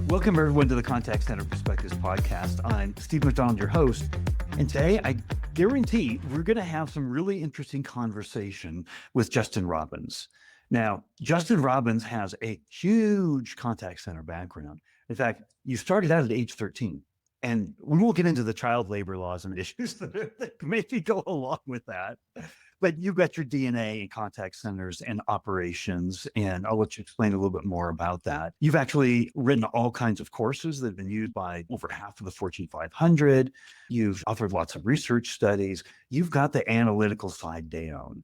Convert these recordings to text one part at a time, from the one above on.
Welcome, everyone, to the Contact Center Perspectives podcast. I'm Steve McDonald, your host. And today, I guarantee we're going to have some really interesting conversation with Justin Robbins. Now, Justin Robbins has a huge contact center background. In fact, you started out at age 13. And we won't get into the child labor laws and issues that maybe go along with that. But you've got your DNA in contact centers and operations, and I'll let you explain a little bit more about that. You've actually written all kinds of courses that have been used by over half of the Fortune 500. You've authored lots of research studies. You've got the analytical side down.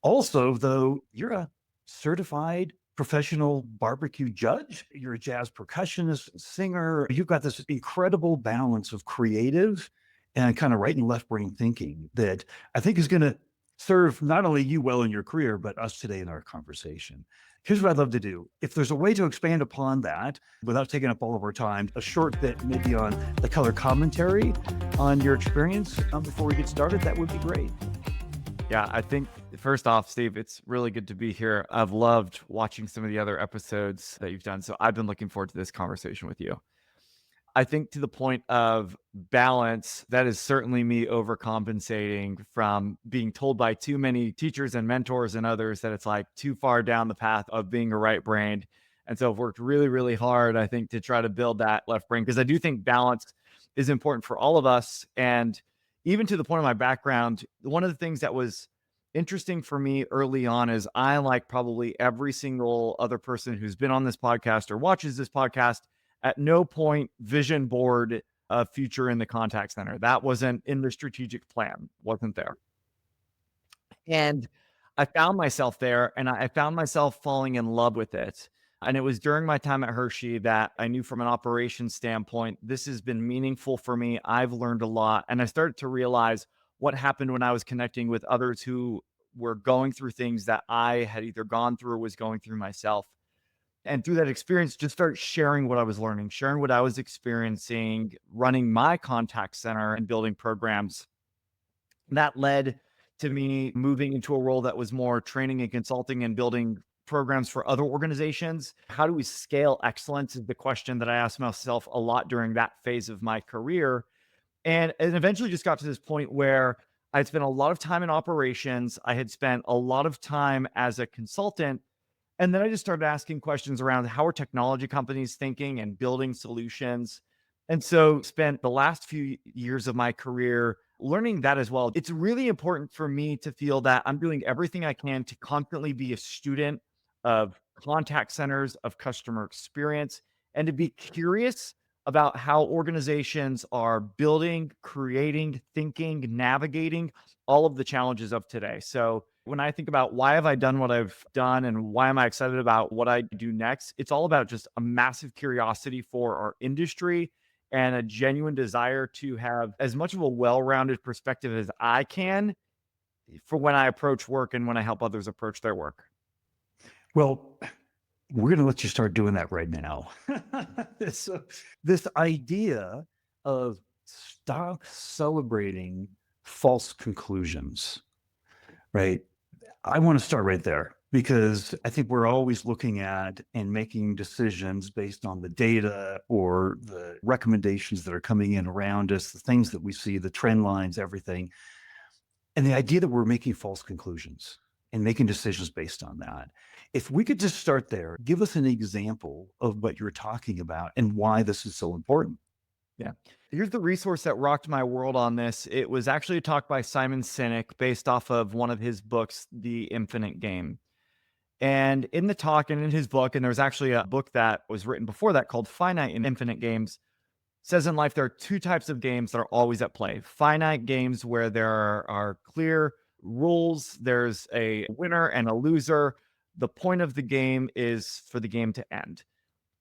Also, though, you're a certified professional barbecue judge. You're a jazz percussionist and singer. You've got this incredible balance of creative and kind of right and left brain thinking that I think is going to serve not only you well in your career, but us today in our conversation. Here's what I'd love to do. If there's a way to expand upon that without taking up all of our time, a short bit maybe on the color commentary on your experience before we get started, that would be great. Yeah, I think first off, Steve, it's really good to be here. I've loved watching some of the other episodes that you've done. So I've been looking forward to this conversation with you. I think to the point of balance, that is certainly me overcompensating from being told by too many teachers and mentors and others that it's like too far down the path of being a right brained. And so I've worked really, really hard, I think, to try to build that left brain, because I do think balance is important for all of us. And even to the point of my background, one of the things that was interesting for me early on is I, like probably every single other person who's been on this podcast or watches this podcast, at no point vision board a future in the contact center. That wasn't in the strategic plan, wasn't there. And I found myself there, and I found myself falling in love with it. And it was during my time at Hershey that I knew from an operations standpoint, this has been meaningful for me. I've learned a lot. And I started to realize what happened when I was connecting with others who were going through things that I had either gone through or was going through myself. And through that experience, just start sharing what I was learning, sharing what I was experiencing, running my contact center and building programs. That led to me moving into a role that was more training and consulting and building programs for other organizations. How do we scale excellence is the question that I asked myself a lot during that phase of my career. And it eventually just got to this point where I'd spent a lot of time in operations. I had spent a lot of time as a consultant. And then I just started asking questions around how are technology companies thinking and building solutions. And so spent the last few years of my career learning that as well. It's really important for me to feel that I'm doing everything I can to constantly be a student of contact centers, of customer experience, and to be curious about how organizations are building, creating, thinking, navigating all of the challenges of today. So when I think about why have I done what I've done and why am I excited about what I do next, it's all about just a massive curiosity for our industry and a genuine desire to have as much of a well-rounded perspective as I can for when I approach work and when I help others approach their work. Well, we're going to let you start doing that right now. So this idea of stop celebrating false conclusions, right? I want to start right there because I think we're always looking at and making decisions based on the data or the recommendations that are coming in around us, the things that we see, the trend lines, everything. And the idea that we're making false conclusions and making decisions based on that. If we could just start there, give us an example of what you're talking about and why this is so important. Yeah. Here's the resource that rocked my world on this. It was actually a talk by Simon Sinek based off of one of his books, The Infinite Game. And in the talk and in his book, and there's actually a book that was written before that called Finite and Infinite Games, says in life there are two types of games that are always at play. Finite games where there are clear rules, there's a winner and a loser. The point of the game is for the game to end.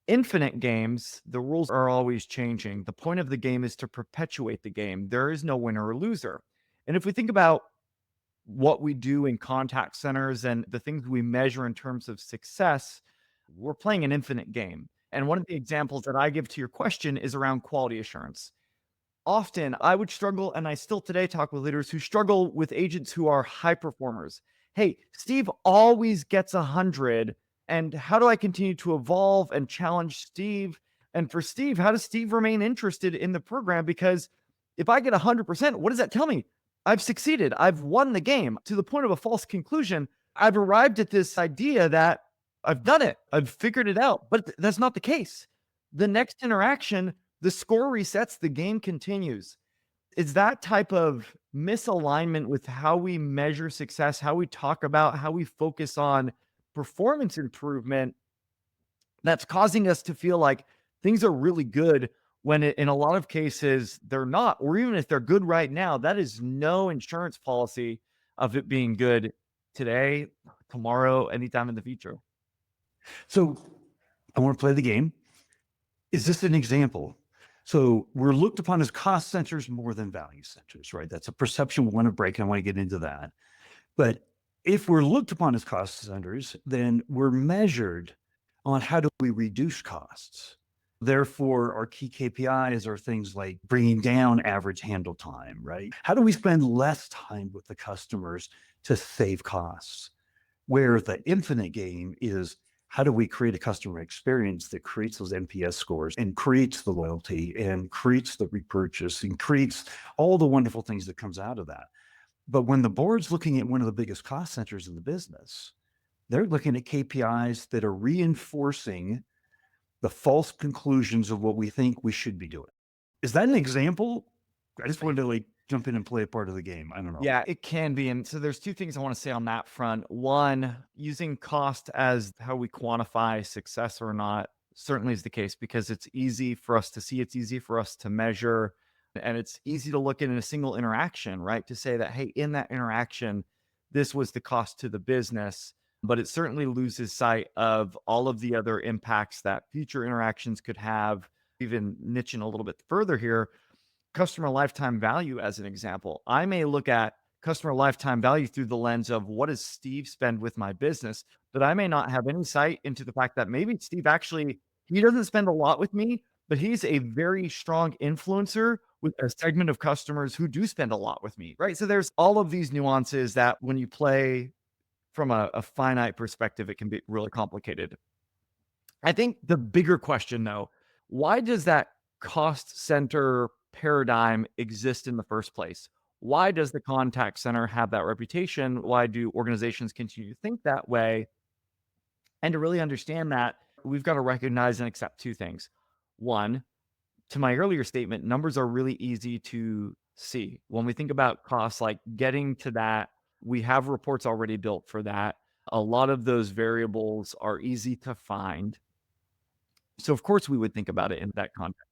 Infinite games, the rules are always changing. The point of the game is to perpetuate the game. There is no winner or loser. And if we think about what we do in contact centers and the things we measure in terms of success, we're playing an infinite game. And one of the examples that I give to your question is around quality assurance. Often I would struggle, and I still today talk with leaders who struggle with agents who are high performers. Hey, Steve always gets 100. And how do I continue to evolve and challenge Steve And for Steve, how does Steve remain interested in the program? Because if I get 100%, what does that tell me? I've succeeded. I've won the game to the point of a false conclusion. I've arrived at this idea that I've done it. I've figured it out, but that's not the case. The next interaction, the score resets, the game continues. It's that type of misalignment with how we measure success, how we talk about, how we focus on performance improvement that's causing us to feel like things are really good when in a lot of cases they're not, or even if they're good right now, that is no insurance policy of it being good today, tomorrow, anytime in the future. So I want to play the game. Is this an example? So we're looked upon as cost centers more than value centers, right? That's a perception we want to break. And I want to get into that. But if we're looked upon as cost centers, then we're measured on how do we reduce costs. Therefore, our key KPIs are things like bringing down average handle time, right? How do we spend less time with the customers to save costs? Where the infinite game is, how do we create a customer experience that creates those NPS scores and creates the loyalty and creates the repurchase and creates all the wonderful things that comes out of that? But when the board's looking at one of the biggest cost centers in the business, they're looking at KPIs that are reinforcing the false conclusions of what we think we should be doing. Is that an example? I just wanted to like jump in and play a part of the game. I don't know. Yeah, it can be. And so there's two things I want to say on that front. One, using cost as how we quantify success or not certainly is the case because it's easy for us to see, it's easy for us to measure, and it's easy to look at in a single interaction, right? To say that, hey, in that interaction, this was the cost to the business, but it certainly loses sight of all of the other impacts that future interactions could have. Even niching a little bit further here, customer lifetime value as an example. I may look at customer lifetime value through the lens of what does Steve spend with my business, but I may not have any sight into the fact that maybe Steve actually, he doesn't spend a lot with me, but he's a very strong influencer with a segment of customers who do spend a lot with me, right? So there's all of these nuances that when you play from a finite perspective, it can be really complicated. I think the bigger question though, why does that cost center paradigm exist in the first place? Why does the contact center have that reputation? Why do organizations continue to think that way? And to really understand that, we've got to recognize and accept two things. One, to my earlier statement, numbers are really easy to see. When we think about costs, like getting to that, we have reports already built for that. A lot of those variables are easy to find. So of course we would think about it in that context.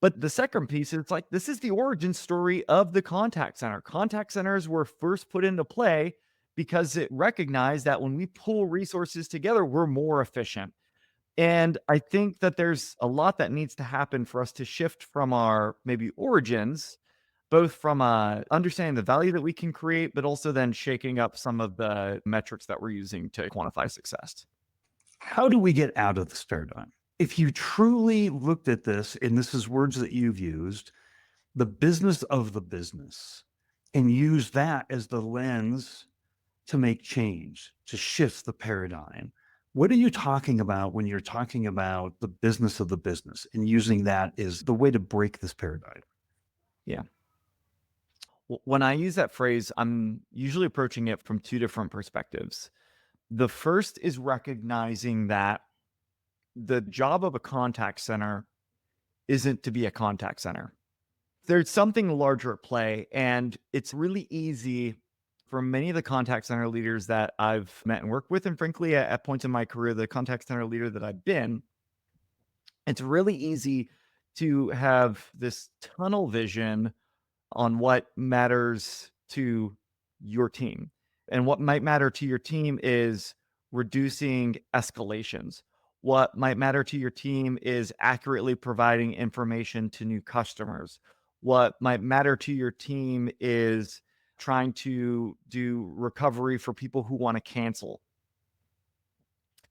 But the second piece is like, this is the origin story of the contact center. Contact centers were first put into play because it recognized that when we pull resources together, we're more efficient. And I think that there's a lot that needs to happen for us to shift from our maybe origins, both from understanding the value that we can create, but also then shaking up some of the metrics that we're using to quantify success. How do we get out of this paradigm? If you truly looked at this, and this is words that you've used, the business of the business, and use that as the lens to make change, to shift the paradigm. What are you talking about when you're talking about the business of the business and using that as the way to break this paradigm? Yeah. When I use that phrase, I'm usually approaching it from two different perspectives. The first is recognizing that the job of a contact center isn't to be a contact center. There's something larger at play, and it's really easy for many of the contact center leaders that I've met and worked with, and frankly, at points in my career, the contact center leader that I've been, it's really easy to have this tunnel vision on what matters to your team. And what might matter to your team is reducing escalations. What might matter to your team is accurately providing information to new customers. What might matter to your team is trying to do recovery for people who want to cancel.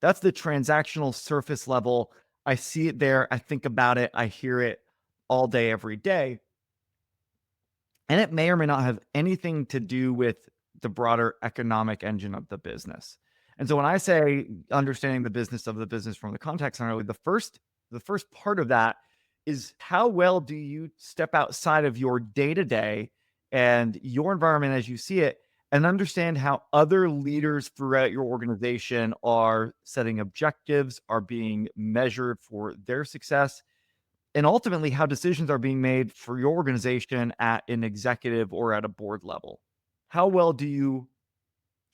That's the transactional surface level. I see it there. I think about it. I hear it all day, every day. And it may or may not have anything to do with the broader economic engine of the business. And so when I say understanding the business of the business from the contact center, the first The first part of that is how well do you step outside of your day to day and your environment as you see it and understand how other leaders throughout your organization are setting objectives, are being measured for their success, and ultimately how decisions are being made for your organization at an executive or at a board level. How well do you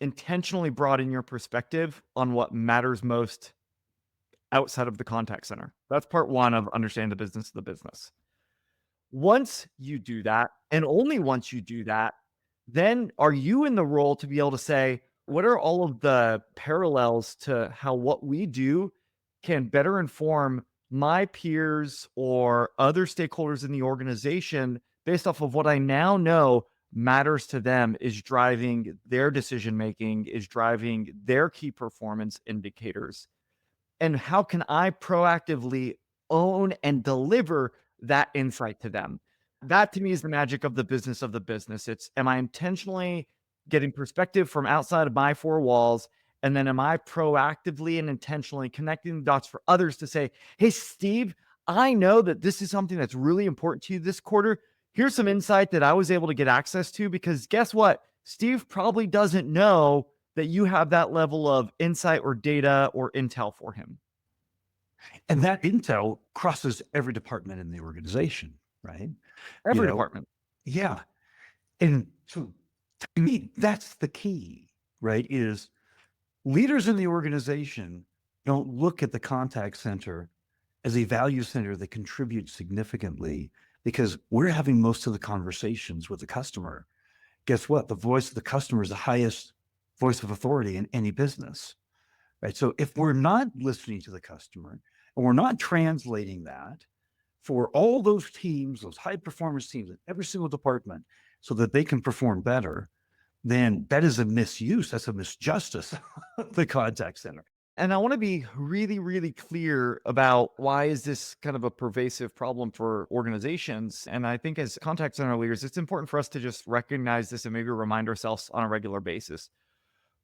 intentionally broaden your perspective on what matters most outside of the contact center? That's part one of understanding the business of the business. Once you do that, and only once you do that, then are you in the role to be able to say, what are all of the parallels to how what we do can better inform my peers or other stakeholders in the organization based off of what I now know matters to them, is driving their decision making, is driving their key performance indicators? And how can I proactively own and deliver that insight to them? That to me is the magic of the business of the business. It's, am I intentionally getting perspective from outside of my four walls? And then am I proactively and intentionally connecting the dots for others to say, hey, Steve, I know that this is something that's really important to you this quarter. Here's some insight that I was able to get access to, because guess what? Steve probably doesn't know that you have that level of insight or data or intel for him. And that intel crosses every department in the organization, right? Every department. Yeah. And so to me, that's the key, right? Is leaders in the organization don't look at the contact center as a value center that contributes significantly, because we're having most of the conversations with the customer. Guess what? The voice of the customer is the highest voice of authority in any business, right? So if we're not listening to the customer and we're not translating that for all those teams, those high performance teams in every single department, so that they can perform better, then that is a misuse. That's a misjustice of the contact center. And I want to be really, really clear about why is this kind of a pervasive problem for organizations. And I think as contact center leaders, it's important for us to just recognize this and maybe remind ourselves on a regular basis.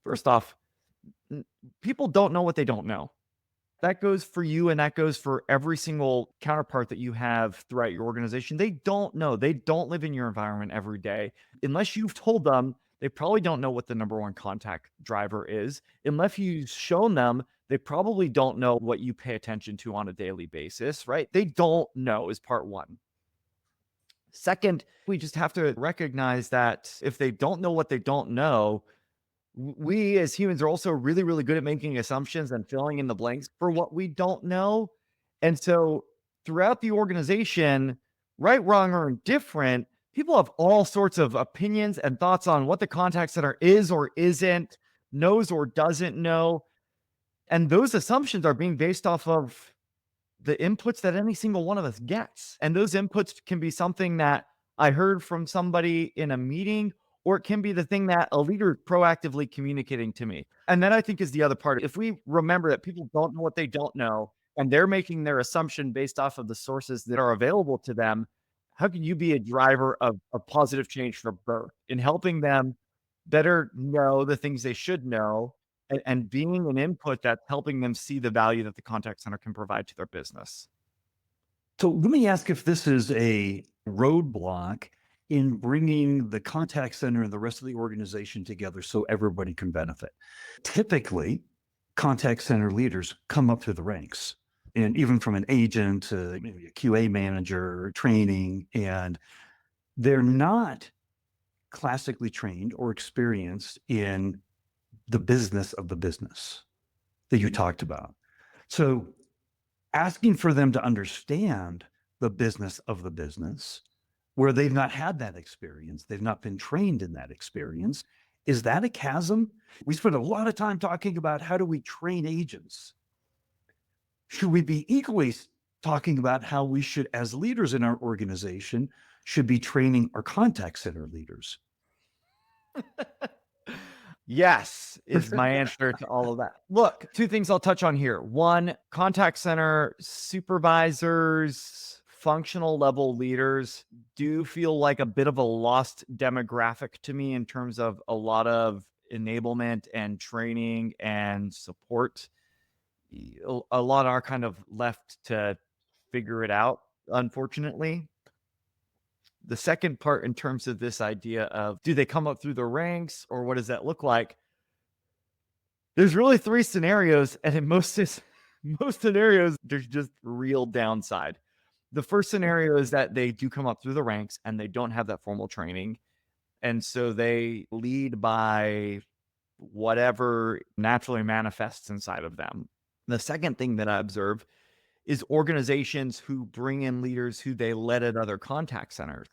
First off, people don't know what they don't know. That goes for you, and that goes for every single counterpart that you have throughout your organization. They don't know. They don't live in your environment every day. Unless you've told them, they probably don't know what the number one contact driver is. Unless you've shown them, they probably don't know what you pay attention to on a daily basis, right? They don't know is part one. Second, we just have to recognize that if they don't know what they don't know, we as humans are also really, really good at making assumptions and filling in the blanks for what we don't know. And so throughout the organization, right, wrong, or indifferent, people have all sorts of opinions and thoughts on what the contact center is or isn't, knows or doesn't know. And those assumptions are being based off of the inputs that any single one of us gets. And those inputs can be something that I heard from somebody in a meeting, or it can be the thing that a leader is proactively communicating to me. And that, I think, is the other part. If we remember that people don't know what they don't know, and they're making their assumption based off of the sources that are available to them, how can you be a driver of positive change for birth in helping them better know the things they should know, and being an input that's helping them see the value that the contact center can provide to their business? So let me ask if this is a roadblock in bringing the contact center and the rest of the organization together so everybody can benefit. Typically, contact center leaders come up through the ranks, and even from an agent to maybe a QA manager or training, and they're not classically trained or experienced in the business of the business that you talked about. So asking for them to understand the business of the business where they've not had that experience, they've not been trained in that experience, is that a chasm? We spend a lot of time talking about how do we train agents. Should we be equally talking about how we should, as leaders in our organization, should be training our contact center leaders? Yes, is my answer to all of that. Look, two things I'll touch on here. One, contact center supervisors, functional level leaders do feel like a bit of a lost demographic to me in terms of a lot of enablement and training and support. a lot are kind of left to figure it out, unfortunately. The second part, in terms of this idea of do they come up through the ranks or what does that look like? There's really three scenarios, and in most scenarios, there's just real downside. The first scenario is that they do come up through the ranks and they don't have that formal training. And so they lead by whatever naturally manifests inside of them. The second thing that I observe is organizations who bring in leaders who they led at other contact centers.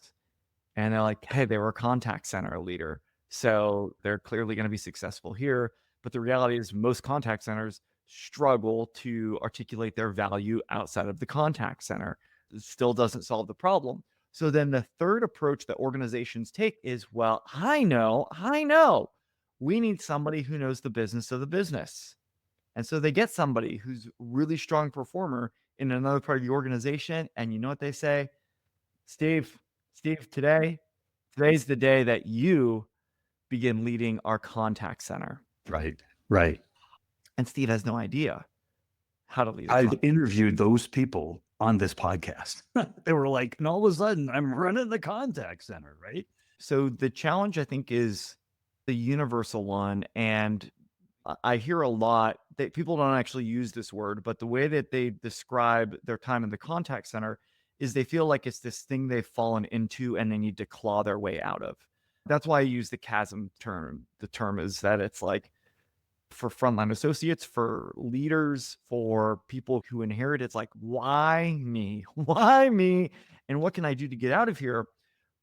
And they're like, hey, they were a contact center leader. So they're clearly going to be successful here. But the reality is, most contact centers struggle to articulate their value outside of the contact center. It still doesn't solve the problem. So then the third approach that organizations take is, well, I know, we need somebody who knows the business of the business. And so they get somebody who's really strong performer in another part of the organization. And you know what they say? Steve, today's the day that you begin leading our contact center. Right. Right. And Steve has no idea how to lead. I've interviewed those people on this podcast. They were like, and all of a sudden I'm running the contact center, right? So the challenge, I think, is the universal one. And I hear a lot that people don't actually use this word, but the way that they describe their time in the contact center is they feel like it's this thing they've fallen into and they need to claw their way out of. That's why I use the chasm term. The term is that it's like, for frontline associates, for leaders, for people who inherit, it's like, why me? Why me? And what can I do to get out of here?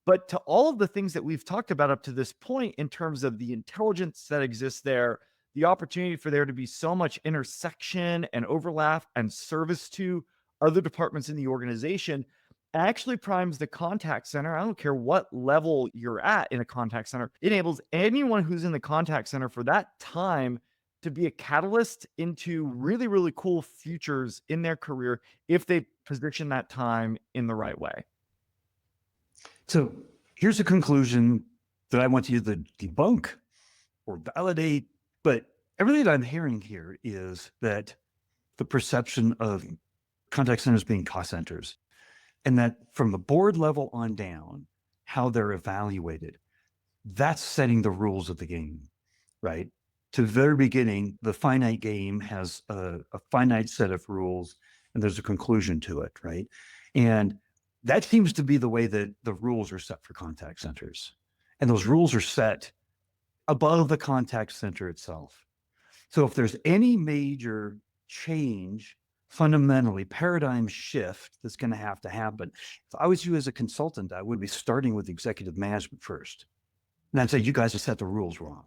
But to all of the things that we've talked about up to this point, in terms of the intelligence that exists there, the opportunity for there to be so much intersection and overlap and service to other departments in the organization, actually primes the contact center. I don't care what level you're at in a contact center. It enables anyone who's in the contact center for that time to be a catalyst into really, really cool futures in their career if they position that time in the right way. So here's a conclusion that I want you to debunk or validate, but everything that I'm hearing here is that the perception of contact centers being cost centers, and that from the board level on down, how they're evaluated, that's setting the rules of the game, right? To the very beginning, the finite game has a finite set of rules, and there's a conclusion to it, right? And that seems to be the way that the rules are set for contact centers. And those rules are set above the contact center itself. So if there's any major change, fundamentally paradigm shift that's going to happen, if I was you as a consultant, I would be starting with executive management first. And I'd say, you guys have set the rules wrong.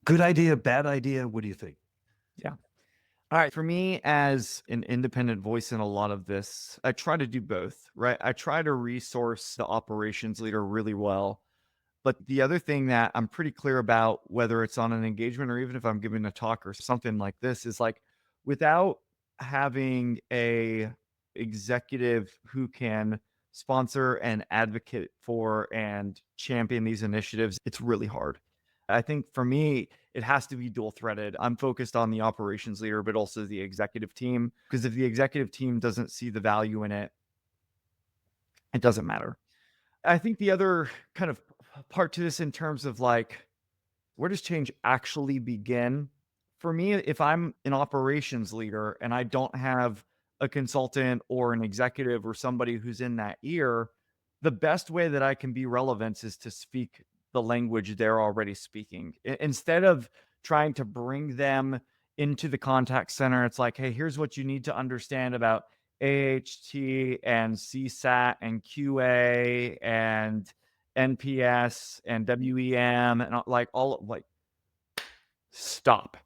Good idea, bad idea? What do you think? Yeah. All right. For me, as an independent voice in a lot of this, I try to do both, right? I try to resource the operations leader really well. But the other thing that I'm pretty clear about, whether it's on an engagement or even if I'm giving a talk or something like this, is like, without having a executive who can sponsor and advocate for and champion these initiatives, it's really hard. I think for me, it has to be dual threaded. I'm focused on the operations leader, but also the executive team, because if the executive team doesn't see the value in it, it doesn't matter. I think the other kind of part to this, in terms of like, where does change actually begin? For me, if I'm an operations leader and I don't have a consultant or an executive or somebody who's in that ear, the best way that I can be relevant is to speak the language they're already speaking. Instead of trying to bring them into the contact center, it's like, hey, here's what you need to understand about AHT and CSAT and QA and NPS and WEM and like all, like, stop.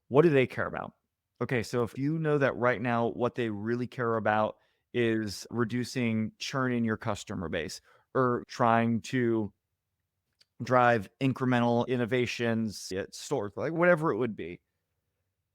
What do they care about? Okay, so if you know that right now what they really care about is reducing churn in your customer base, or trying to drive incremental innovations at stores, like whatever it would be,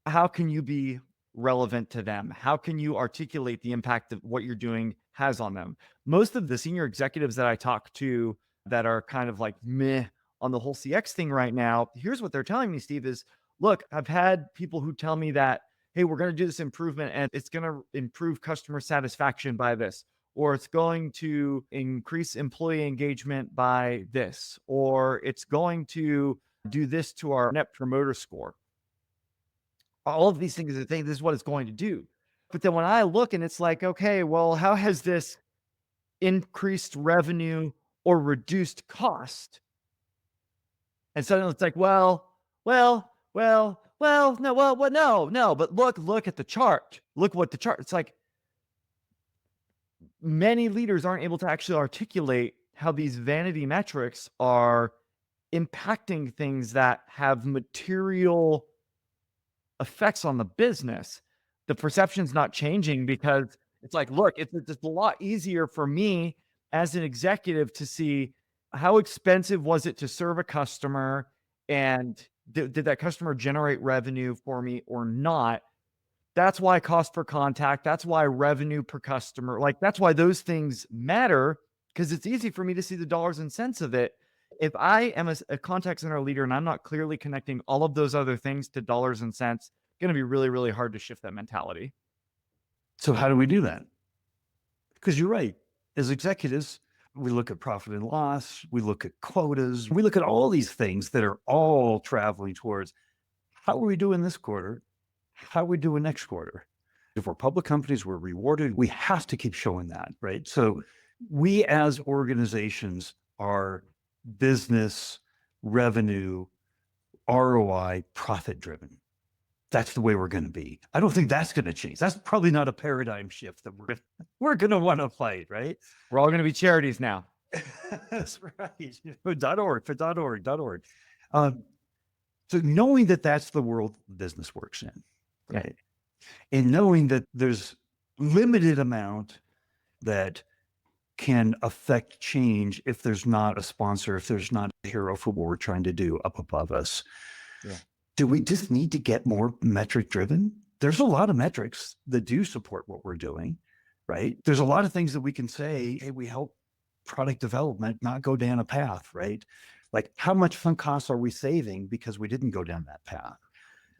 how can you be relevant to them? How can you articulate the impact that what you're doing has on them? Most of the senior executives that I talk to that are kind of like meh on the whole CX thing right now, here's what they're telling me, Steve, is, look, I've had people who tell me that, hey, we're going to do this improvement and it's going to improve customer satisfaction by this, or it's going to increase employee engagement by this, or it's going to do this to our net promoter score. All of these things are things, this is what it's going to do. But then when I look and it's like, okay, well, how has this increased revenue or reduced cost? And suddenly it's like, no, what? No. But look at the chart. Look what the chart. It's like many leaders aren't able to actually articulate how these vanity metrics are impacting things that have material effects on the business. The perception's not changing because it's like, look, it's a lot easier for me as an executive to see how expensive was it to serve a customer, and did that customer generate revenue for me or not. That's why cost per contact, that's why revenue per customer, like that's why those things matter, because it's easy for me to see the dollars and cents of it. If I am a contact center leader and I'm not clearly connecting all of those other things to dollars and cents, it's going to be really, really hard to shift that mentality. So how do we do that? Because you're right. As executives, we look at profit and loss, we look at quotas, we look at all these things that are all traveling towards how are we doing this quarter? How are we doing next quarter? If we're public companies, we're rewarded. We have to keep showing that, right? So we as organizations are business, revenue, ROI, profit driven. That's the way we're going to be. I don't think that's going to change. That's probably not a paradigm shift that we're going to want to fight, right? We're all going to be charities now. That's right. .org. So knowing that that's the world business works in, right? And knowing that there's limited amount that can affect change if there's not a sponsor, if there's not a hero for what we're trying to do up above us. Yeah. Do we just need to get more metric driven? There's a lot of metrics that do support what we're doing, right? There's a lot of things that we can say, hey, we help product development not go down a path, right? Like how much sunk costs are we saving because we didn't go down that path?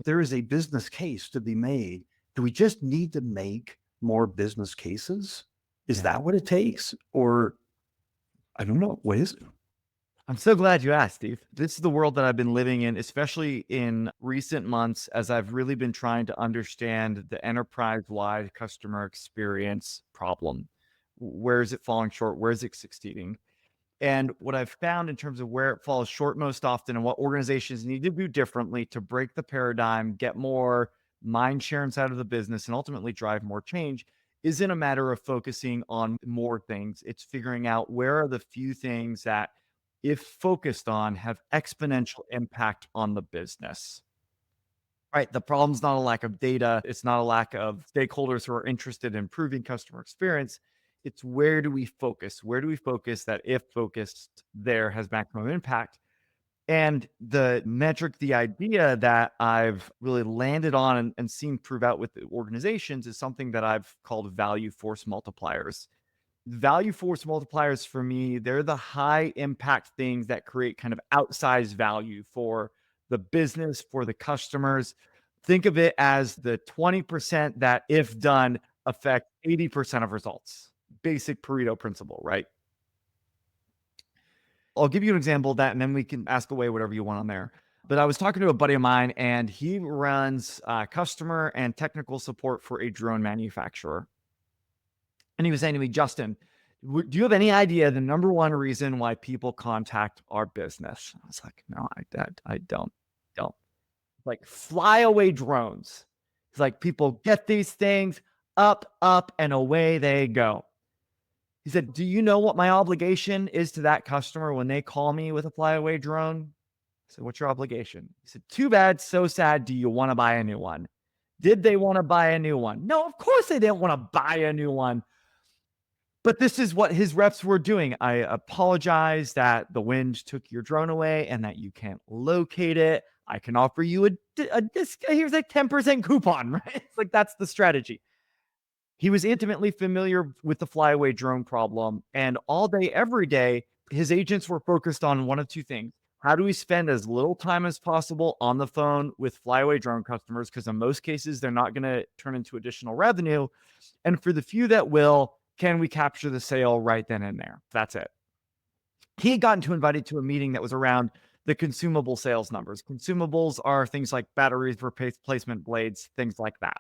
There is a business case to be made. Do we just need to make more business cases? Is that what it takes? Or I don't know, what is it? I'm so glad you asked, Steve. This is the world that I've been living in, especially in recent months, as I've really been trying to understand the enterprise-wide customer experience problem. Where is it falling short? Where is it succeeding? And what I've found in terms of where it falls short most often and what organizations need to do differently to break the paradigm, get more mind share inside of the business, and ultimately drive more change isn't a matter of focusing on more things. It's figuring out where are the few things that, if focused on, have exponential impact on the business. Right. The problem's not a lack of data. It's not a lack of stakeholders who are interested in improving customer experience. It's where do we focus? Where do we focus that, if focused there, has maximum impact? And the metric, the idea that I've really landed on and seen prove out with the organizations is something that I've called value force multipliers. Value force multipliers for me, they're the high impact things that create kind of outsized value for the business, for the customers. Think of it as the 20% that, if done, affect 80% of results. Basic Pareto principle, right? I'll give you an example of that, and then we can ask away whatever you want on there. But I was talking to a buddy of mine, and he runs customer and technical support for a drone manufacturer. And he was saying to me, Justin, do you have any idea the number one reason why people contact our business? I was like, no, I don't. Like flyaway drones. It's like people get these things up, and away they go. He said, do you know what my obligation is to that customer when they call me with a flyaway drone? I said, what's your obligation? He said, too bad, so sad. Do you want to buy a new one? Did they want to buy a new one? No, of course they didn't want to buy a new one. But this is what his reps were doing. I apologize that the wind took your drone away and that you can't locate it. I can offer you a here's a 10% coupon, right? It's like, that's the strategy. He was intimately familiar with the flyaway drone problem, and all day, every day, his agents were focused on one of two things. How do we spend as little time as possible on the phone with flyaway drone customers? Because in most cases, they're not going to turn into additional revenue. And for the few that will, can we capture the sale right then and there? That's it. He had gotten invited to a meeting that was around the consumable sales numbers. Consumables are things like batteries, replacement blades, things like that.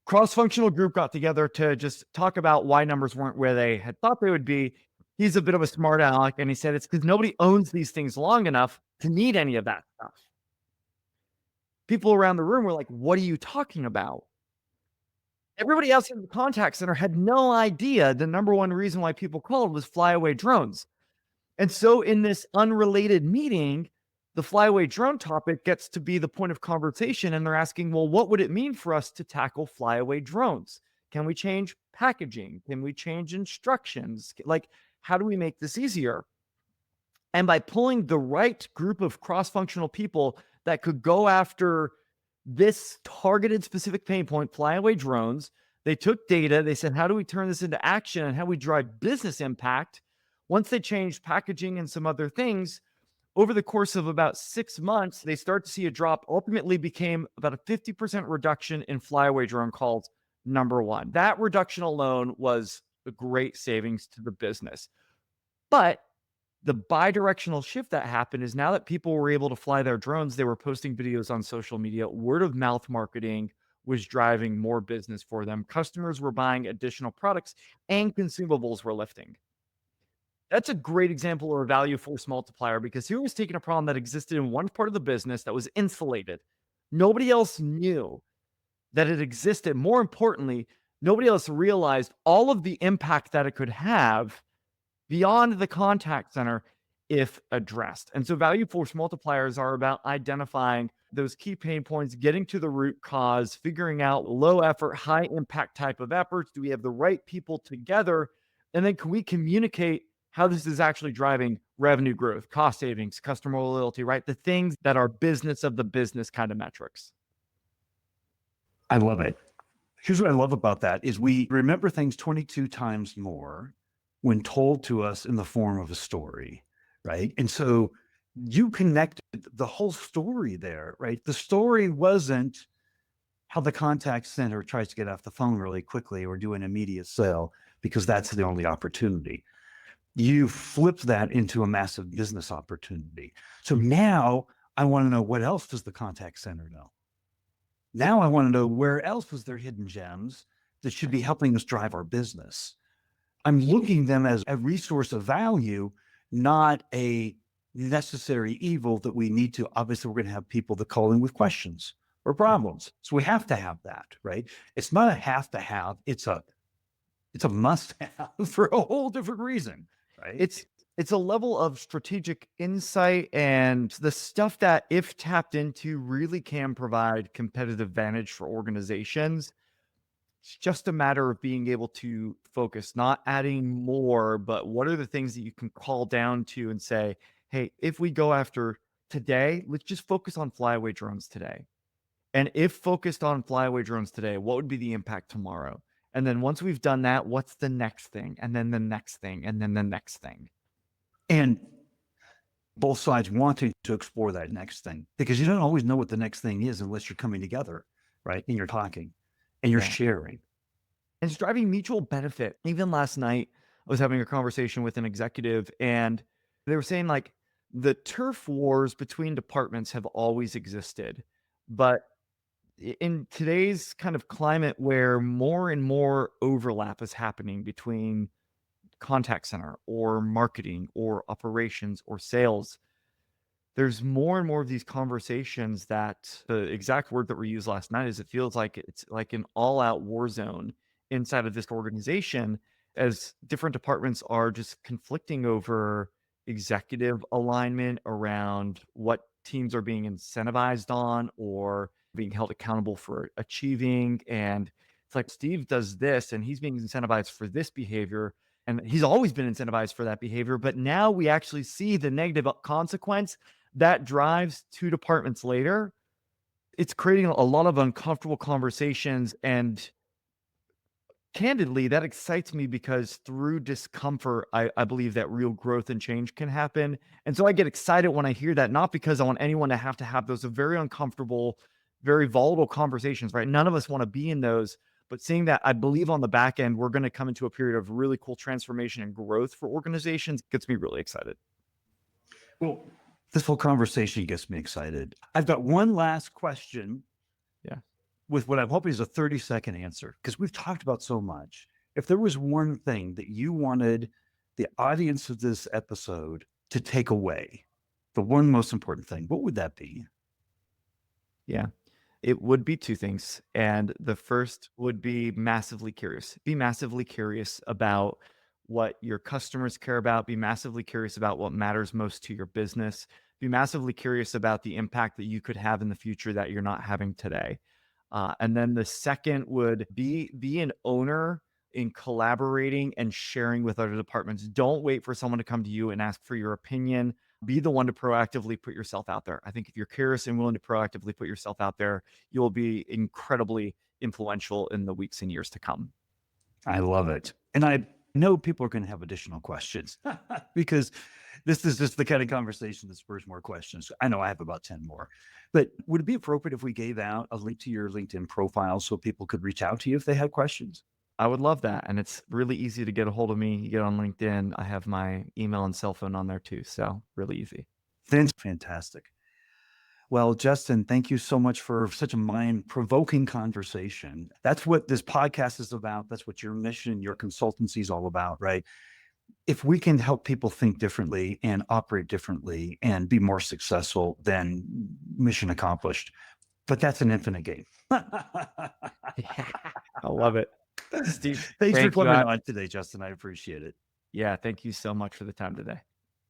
Cross-functional group got together to just talk about why numbers weren't where they had thought they would be. He's a bit of a smart aleck, and he said it's because nobody owns these things long enough to need any of that stuff. People around the room were like, "What are you talking about?" Everybody else in the contact center had no idea the number one reason why people called was flyaway drones. And so in this unrelated meeting, the flyaway drone topic gets to be the point of conversation. And they're asking, well, what would it mean for us to tackle flyaway drones? Can we change packaging? Can we change instructions? Like, how do we make this easier? And by pulling the right group of cross-functional people that could go after this targeted specific pain point, flyaway drones, they took data, they said, how do we turn this into action and how we drive business impact? Once they changed packaging and some other things, over the course of about 6 months, they start to see a drop, ultimately became about a 50% reduction in flyaway drone calls, number one. That reduction alone was a great savings to the business. But the bi-directional shift that happened is now that people were able to fly their drones, they were posting videos on social media. Word of mouth marketing was driving more business for them. Customers were buying additional products and consumables were lifting. That's a great example of a value force multiplier because he was taking a problem that existed in one part of the business that was insulated. Nobody else knew that it existed. More importantly, nobody else realized all of the impact that it could have beyond the contact center if addressed. And so value force multipliers are about identifying those key pain points, getting to the root cause, figuring out low effort, high impact type of efforts. Do we have the right people together? And then can we communicate how this is actually driving revenue growth, cost savings, customer loyalty, right? The things that are business of the business kind of metrics. I love it. Here's what I love about that is we remember things 22 times more when told to us in the form of a story, right? And so you connected the whole story there, right? The story wasn't how the contact center tries to get off the phone really quickly or do an immediate sale because that's the only opportunity. You flipped that into a massive business opportunity. So now I want to know, what else does the contact center know? Now I want to know, where else was there hidden gems that should be helping us drive our business? I'm looking them as a resource of value, not a necessary evil that we need to. Obviously, we're going to have people that call in with questions or problems. So we have to have that, right? It's not a have to have, it's a must have for a whole different reason, right? It's a level of strategic insight and the stuff that, if tapped into, really can provide competitive advantage for organizations. It's just a matter of being able to focus, not adding more, but what are the things that you can call down to and say, hey, if we go after today, let's just focus on flyaway drones today. And if focused on flyaway drones today, what would be the impact tomorrow? And then once we've done that, what's the next thing? And then the next thing, and then the next thing. And both sides wanting to explore that next thing, because you don't always know what the next thing is unless you're coming together, right? And you're talking and you're sharing. And it's driving mutual benefit. Even last night, I was having a conversation with an executive and they were saying, like, the turf wars between departments have always existed. But in today's kind of climate where more and more overlap is happening between contact center or marketing or operations or sales, there's more and more of these conversations that the exact word that we used last night is, it feels like it's like an all-out war zone inside of this organization as different departments are just conflicting over executive alignment around what teams are being incentivized on or being held accountable for achieving. And it's like, Steve does this and he's being incentivized for this behavior. And he's always been incentivized for that behavior. But now we actually see the negative consequence that drives 2 departments later. It's creating a lot of uncomfortable conversations and Candidly, that excites me because through discomfort, I believe that real growth and change can happen. And so I get excited when I hear that, not because I want anyone to have those very uncomfortable, very volatile conversations, right? None of us want to be in those, but seeing that I believe on the back end, we're going to come into a period of really cool transformation and growth for organizations gets me really excited. Well, this whole conversation gets me excited. I've got one last question Yeah. with what I'm hoping is a 30-second answer, because we've talked about so much. If there was one thing that you wanted the audience of this episode to take away, the one most important thing, what would that be? Yeah. It would be two things. And the first would be massively curious. Be massively curious about what your customers care about. Be massively curious about what matters most to your business. Be massively curious about the impact that you could have in the future that you're not having today. And then the second would be an owner in collaborating and sharing with other departments. Don't wait for someone to come to you and ask for your opinion. Be the one to proactively put yourself out there. I think if you're curious and willing to proactively put yourself out there, you'll be incredibly influential in the weeks and years to come. I love it. And I know people are going to have additional questions because this is just the kind of conversation that spurs more questions. I know I have about 10 more, but would it be appropriate if we gave out a link to your LinkedIn profile so people could reach out to you if they had questions? I would love that. And it's really easy to get a hold of me. You get on LinkedIn. I have my email and cell phone on there too. So really easy. That's fantastic. Well, Justin, thank you so much for such a mind-provoking conversation. That's what this podcast is about. That's what your mission, your consultancy is all about, right? If we can help people think differently and operate differently and be more successful, then mission accomplished. But that's an infinite game. I love it. Steve, Thanks for thank you. coming on today, Justin. I appreciate it. Yeah, thank you so much for the time today.